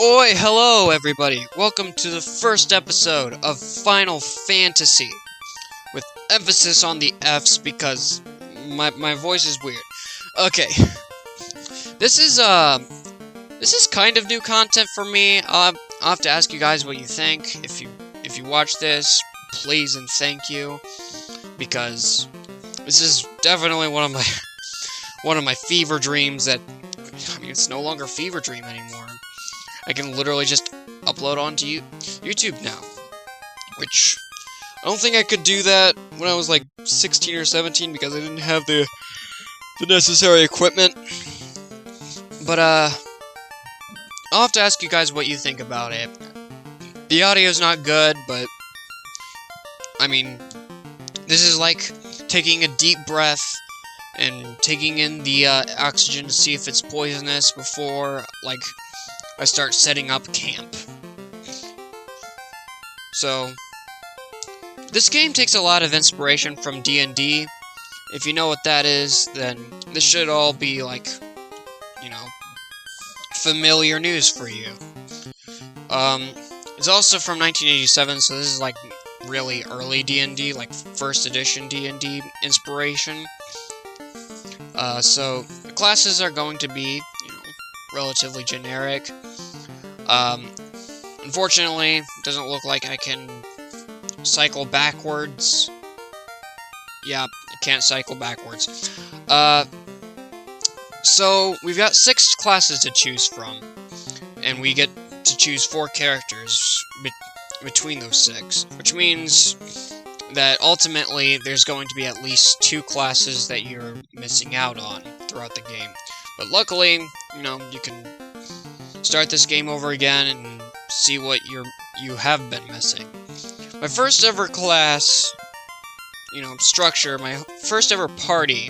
Oi, hello everybody! Welcome to the first episode of Final Fantasy, with emphasis on the F's because my voice is weird. Okay, this is kind of new content for me. I'll have to ask you guys what you think. If you watch this, please and thank you, because this is definitely one of my fever dreams that, I mean, it's no longer a fever dream anymore. I can literally just upload onto YouTube now, which I don't think I could do that when I was like 16 or 17 because I didn't have the necessary equipment. But I'll have to ask you guys what you think about it. The audio's not good, but I mean, this is like taking a deep breath and taking in the oxygen to see if it's poisonous before, like, I start setting up camp. So, this game takes a lot of inspiration from D&D. If you know what that is, then this should all be, like, you know, familiar news for you. It's also from 1987, so this is, like, really early D&D, like, first edition D&D inspiration. So, the classes are going to be, relatively generic. Unfortunately, it doesn't look like I can cycle backwards. Yeah, I can't cycle backwards. So, we've got 6 classes to choose from, and we get to choose 4 characters between those 6, which means that ultimately there's going to be at least 2 classes that you're missing out on throughout the game. But luckily, you can start this game over again and see what you have been missing. My first ever class, structure, my first ever party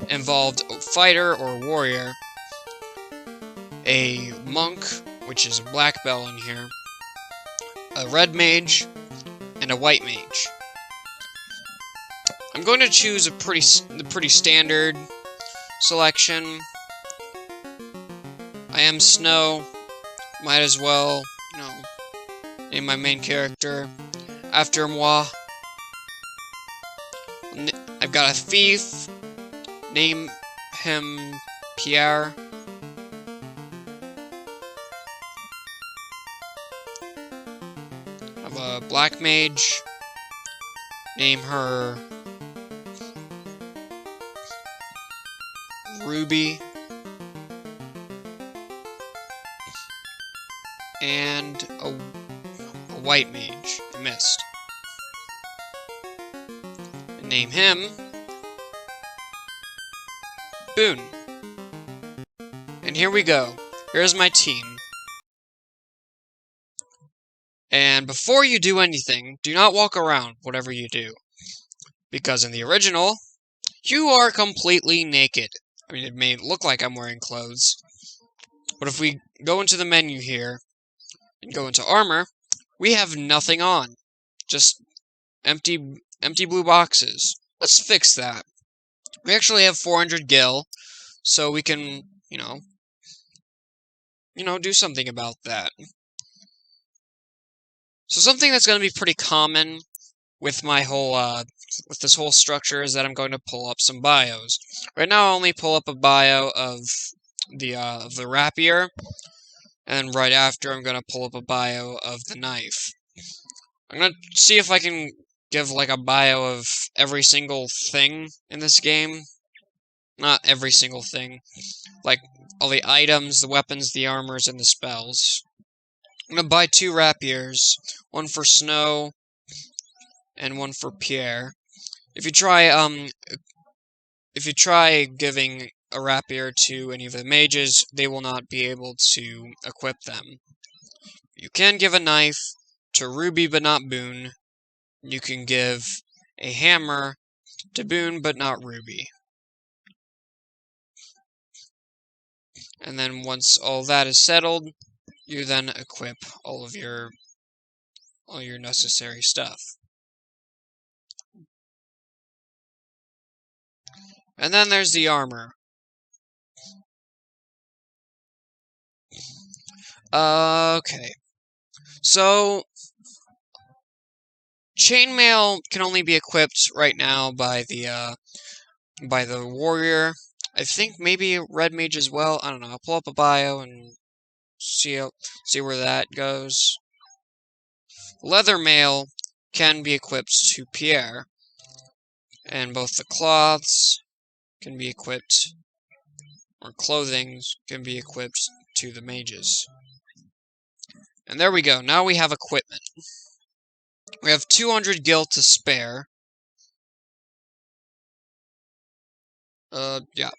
involved a fighter or warrior, a monk, which is a black belt in here, a red mage, and a white mage. I'm going to choose a pretty standard selection. I am Snow. Might as well, name my main character after moi. I've got a thief. Name him Pierre. I have a black mage. Name her Ruby. And a white mage, Mist. And name him Boone. And here we go. Here's my team. And before you do anything, do not walk around, whatever you do. Because in the original, you are completely naked. I mean, it may look like I'm wearing clothes. But if we go into the menu here, and go into armor, we have nothing on. Just empty blue boxes. Let's fix that. We actually have 400 gil, so we can, do something about that. So something that's going to be pretty common with my whole, with this whole structure is that I'm going to pull up some bios. Right now I only pull up a bio of the rapier, and right after I'm going to pull up a bio of the knife. I'm going to see if I can give like a bio of every single thing in this game. Not every single thing. Like all the items, the weapons, the armors, and the spells. I'm going to buy 2 rapiers. One for Snow and one for Pierre. If you try giving a rapier to any of the mages, they will not be able to equip them. You can give a knife to Ruby but not Boone. You can give a hammer to Boone but not Ruby. And then once all that is settled, you then equip all your necessary stuff. And then there's the armor. Okay. So, chainmail can only be equipped right now by the warrior. I think maybe red mage as well. I don't know. I'll pull up a bio and see where that goes. Leather mail can be equipped to Pierre, and both the cloths can be equipped, or clothing can be equipped to the mages. And there we go. Now we have equipment. We have 200 gil to spare. Yeah.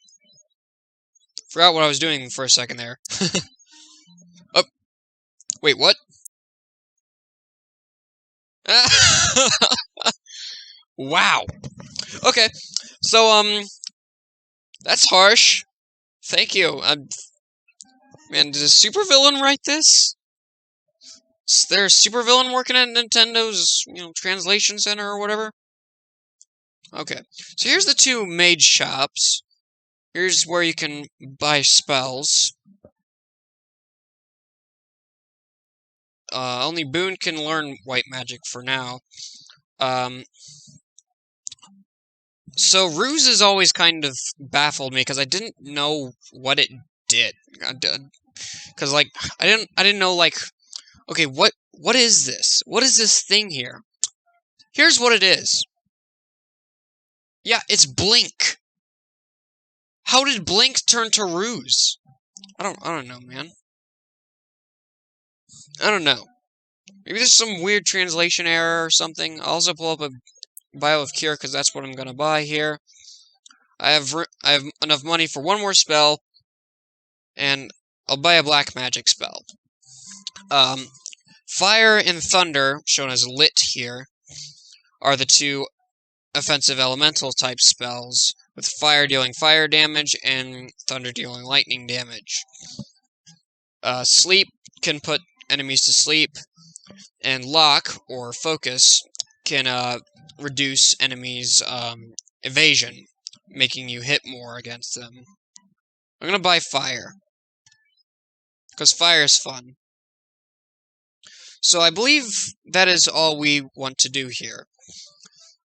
Forgot what I was doing for a second there. Oh, wait, what? Wow. Okay. So, that's harsh. Thank you. Man, did a supervillain write this? Is there a supervillain working at Nintendo's, translation center or whatever? Okay. So here's the two mage shops. Here's where you can buy spells. Only Boone can learn white magic for now. So Ruse has always kind of baffled me because I didn't know what it did. Because I didn't know okay, what is this? What is this thing here? Here's what it is. Yeah, it's Blink. How did Blink turn to Ruse? I don't know, man. I don't know. Maybe there's some weird translation error or something. I'll also pull up a bio of Cure because that's what I'm gonna buy here. I have enough money for one more spell, and I'll buy a black magic spell. Fire and Thunder, shown as lit here, are the two offensive elemental type spells, with fire dealing fire damage and thunder dealing lightning damage. Sleep can put enemies to sleep, and Lock, or Focus, can reduce enemies' evasion, making you hit more against them. I'm gonna buy Fire, because fire is fun. So I believe that is all we want to do here.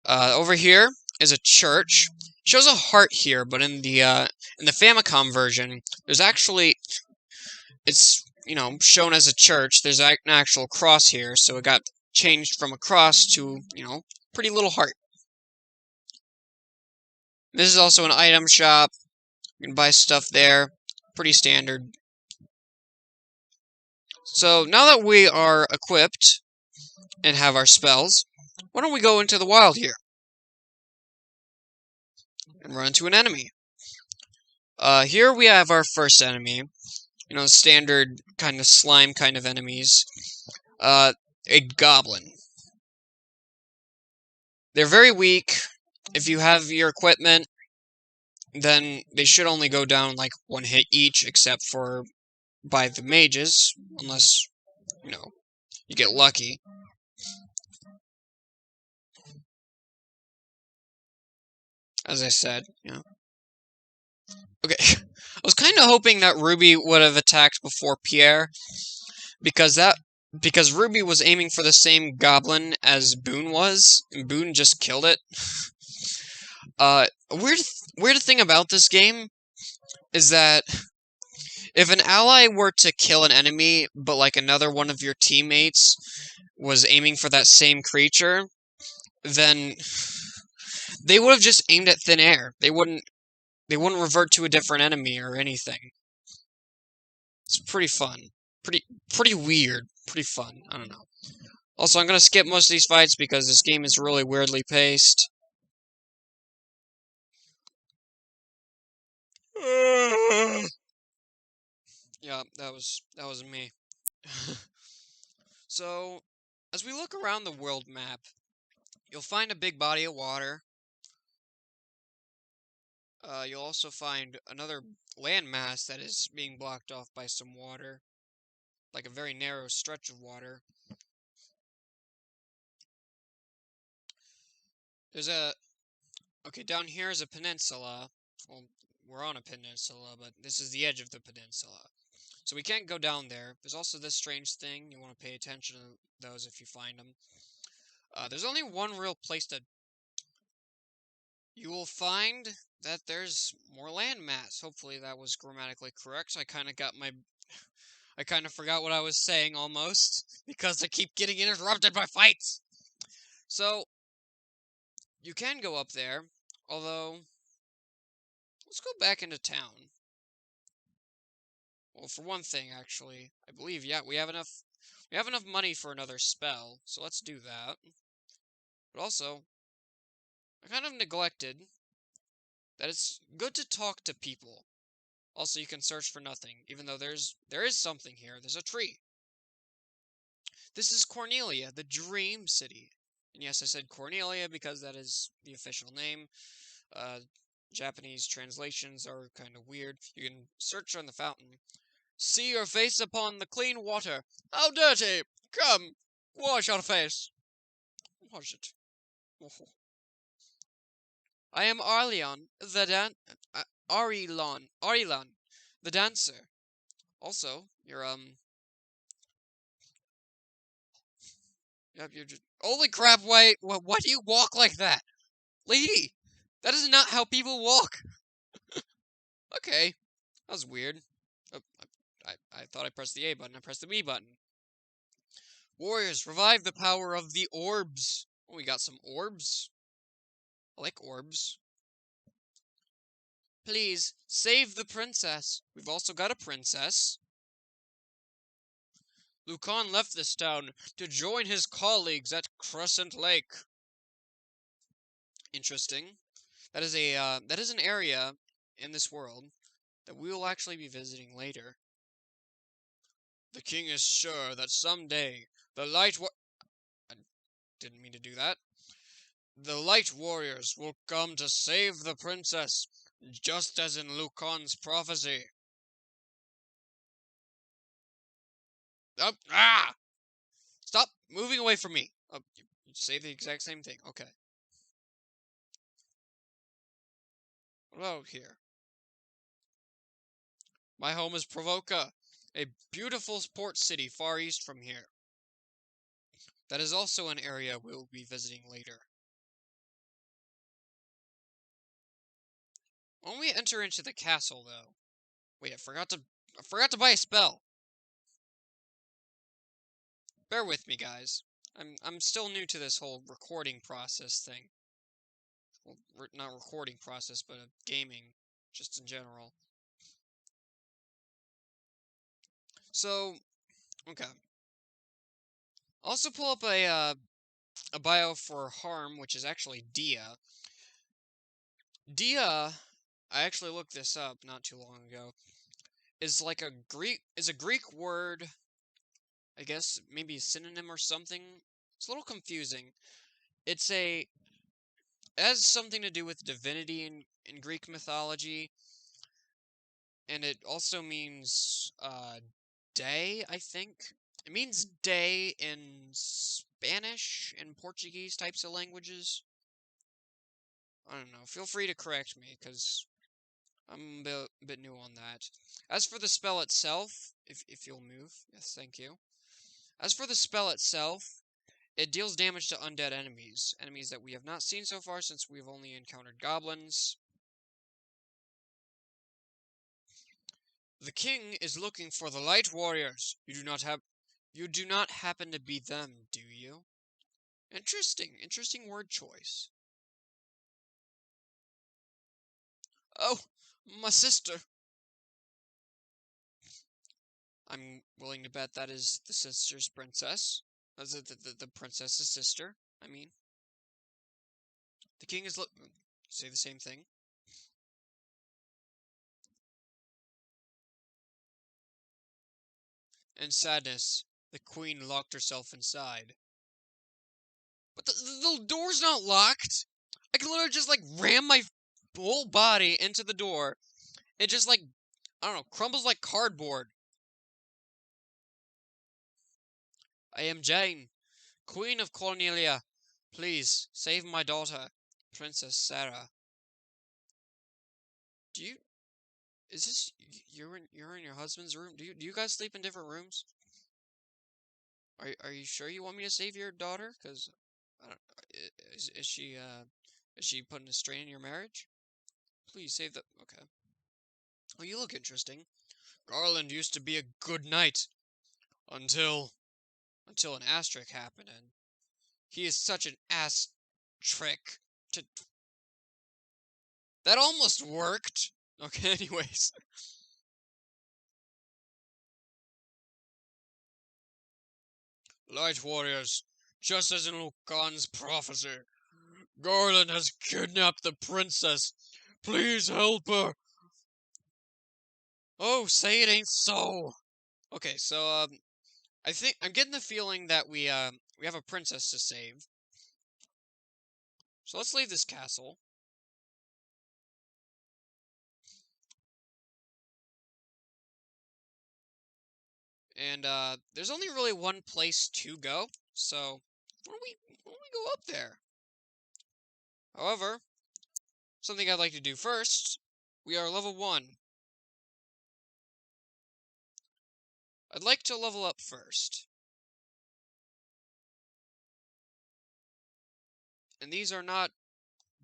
Over here is a church. It shows a heart here, but in the Famicom version, there's actually it's shown as a church. There's an actual cross here, so it got changed from a cross to pretty little heart. This is also an item shop. You can buy stuff there. Pretty standard. So now that we are equipped and have our spells, why don't we go into the wild here and run into an enemy? Here we have our first enemy. Standard kind of slime kind of enemies. A goblin. They're very weak. If you have your equipment, then they should only go down like one hit each, except for by the mages, unless, you get lucky. As I said, Okay, I was kind of hoping that Ruby would have attacked before Pierre, because Ruby was aiming for the same goblin as Boone was, and Boone just killed it. A weird thing about this game is that if an ally were to kill an enemy, but like another one of your teammates was aiming for that same creature, then they would have just aimed at thin air. They wouldn't revert to a different enemy or anything. It's pretty fun. Pretty weird. Pretty fun. I don't know. Also, I'm gonna skip most of these fights because this game is really weirdly paced. Yeah, that was me. So, as we look around the world map, you'll find a big body of water. You'll also find another landmass that is being blocked off by some water. Like a very narrow stretch of water. Okay, down here is a peninsula. Well, we're on a peninsula, but this is the edge of the peninsula. So we can't go down there. There's also this strange thing. You want to pay attention to those if you find them. There's only one real place that you will find that there's more landmass. Hopefully that was grammatically correct. I kind of forgot what I was saying almost because I keep getting interrupted by fights. So you can go up there, although let's go back into town. Well, for one thing, actually, I believe we have enough money for another spell, so let's do that. But also, I kind of neglected that it's good to talk to people. Also, you can search for nothing, even though there is something here. There's a tree. This is Cornelia, the Dream City. And yes, I said Cornelia because that is the official name. Japanese translations are kind of weird. You can search on the fountain. See your face upon the clean water. How dirty! Come, wash your face. Wash it. Oh. I am Arleon, Arilon, the dancer. Also, yep, you're just, holy crap, wait, why do you walk like that? Lady, that is not how people walk. Okay, that was weird. Oh, I thought I pressed the A button, I pressed the B button. Warriors, revive the power of the orbs. Oh, we got some orbs. I like orbs. Please, save the princess. We've also got a princess. Lucan left this town to join his colleagues at Crescent Lake. Interesting. That is an area in this world that we will actually be visiting later. The king is sure that someday the I didn't mean to do that. The light warriors will come to save the princess, just as in Lucan's prophecy. Ah! Stop moving away from me. You say the exact same thing. Okay. What about here? My home is Provoca, a beautiful port city far east from here. That is also an area we'll be visiting later. When we enter into the castle, though... Wait, I forgot to buy a spell. Bear with me, guys. I'm still new to this whole recording process thing. Well, not recording process, but gaming, just in general. So, okay. Also pull up a bio for Harm, which is actually Dia. Dia, I actually looked this up not too long ago, is like a Greek word, I guess maybe a synonym or something. It's a little confusing. It has something to do with divinity in Greek mythology, and it also means day, I think. It means day in Spanish and Portuguese types of languages. I don't know. Feel free to correct me, because I'm a bit new on that. As for the spell itself, if you'll move, yes, thank you. As for the spell itself, it deals damage to undead enemies that we have not seen so far since we've only encountered goblins. The king is looking for the light warriors. You do not happen to be them, do you? Interesting word choice. Oh, my sister. I'm willing to bet that is the sister's princess. The princess's sister, I mean. The king is say the same thing. In sadness, the queen locked herself inside. But the door's not locked! I can literally just, like, ram my whole body into the door. It just, like, I don't know, crumbles like cardboard. I am Jane, Queen of Cornelia. Please, save my daughter, Princess Sarah. Do you... Is this you're in your husband's room? Do you guys sleep in different rooms? Are you sure you want me to save your daughter? Cause I don't, is she putting a strain in your marriage? Please save the. Okay. Oh, you look interesting. Garland used to be a good knight until an asterisk happened, and he is such an ass trick to. That almost worked. Okay, anyways. Light warriors, just as in Lucan's prophecy, Garland has kidnapped the princess. Please help her. Oh, say it ain't so. Okay, so I think I'm getting the feeling that we have a princess to save. So let's leave this castle. And there's only really one place to go. So why don't we go up there? However, something I'd like to do first. We are level 1. I'd like to level up first. And these are not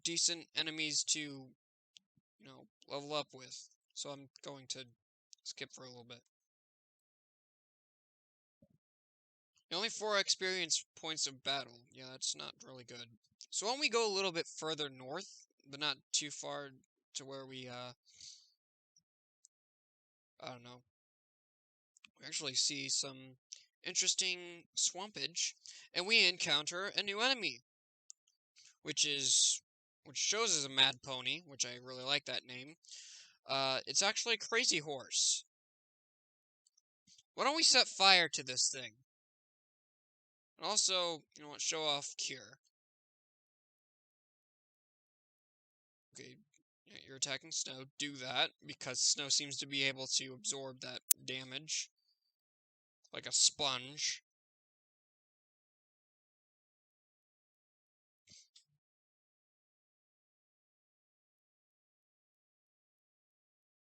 decent enemies to, level up with. So I'm going to skip for a little bit. Only 4 experience points of battle. Yeah, that's not really good. So why don't we go a little bit further north, but not too far to where we, I don't know. We actually see some interesting swampage, and we encounter a new enemy, which shows as a mad pony, which I really like that name. It's actually a crazy horse. Why don't we set fire to this thing? And also, you know what, show off cure. Okay, yeah, you're attacking Snow. Do that, because Snow seems to be able to absorb that damage. Like a sponge.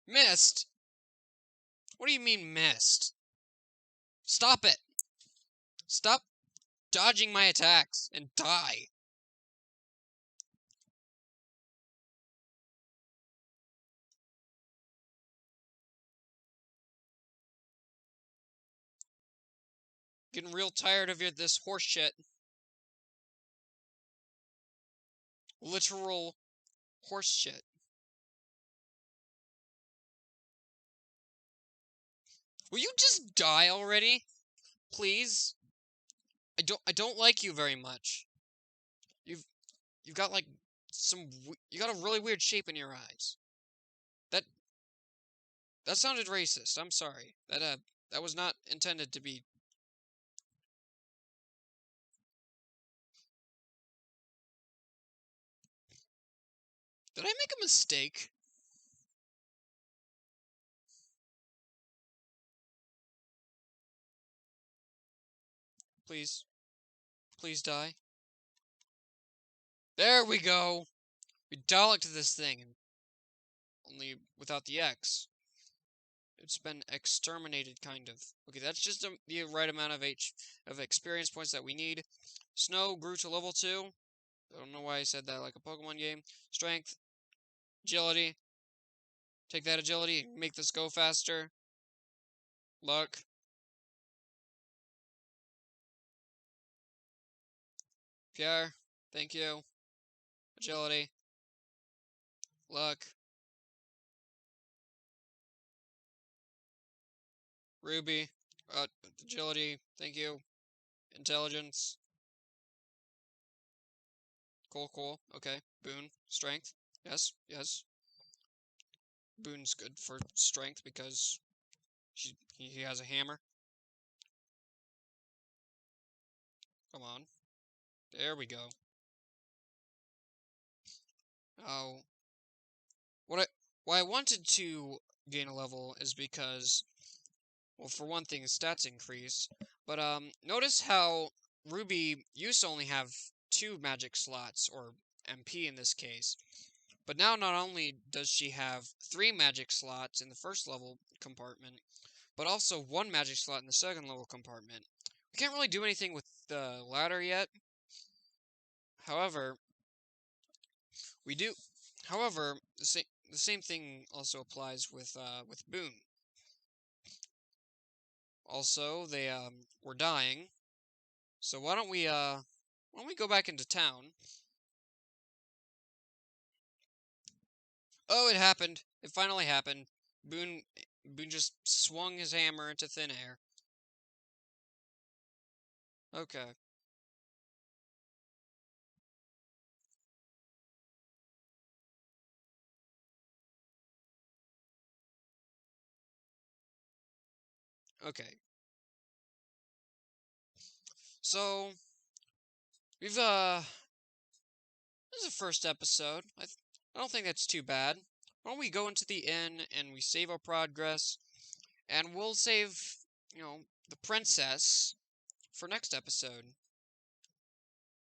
Missed? What do you mean missed? Stop it! Stop dodging my attacks and die! Getting real tired of this horse shit. Literal horse shit. Will you just die already? Please? I don't like you very much. You've you've got like you got a really weird shape in your eyes. That that sounded racist. I'm sorry. That was not intended to be. Did I make a mistake? Please. Please die. There we go! We dialect this thing, and only without the X. It's been exterminated, kind of. Okay, that's just the right amount of experience points that we need. Snow grew to level 2. I don't know why I said that like a Pokemon game. Strength, agility. Take that agility, make this go faster. Luck. Pierre, thank you. Agility. Luck. Ruby. Agility, thank you. Intelligence. Cool. Okay. Boon. Strength. Yes. Boon's good for strength because he has a hammer. Come on. There we go. Oh. Why I wanted to gain a level is because, well, for one thing, his stats increase. But, notice how Ruby used to only have 2 magic slots, or MP in this case. But now not only does she have 3 magic slots in the first level compartment, but also 1 magic slot in the second level compartment. We can't really do anything with the ladder yet. However, we do. However, the same thing also applies with Boone. Also, they were dying. So why don't we go back into town? Oh, it happened. It finally happened. Boone just swung his hammer into thin air. Okay. Okay. So, we've this is the first episode. I don't think that's too bad. Why don't we go into the inn and we save our progress, and we'll save, the princess for next episode.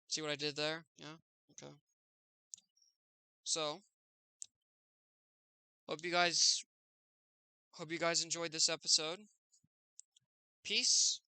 See what I did there? Yeah? Okay. So, hope you guys enjoyed this episode. Peace.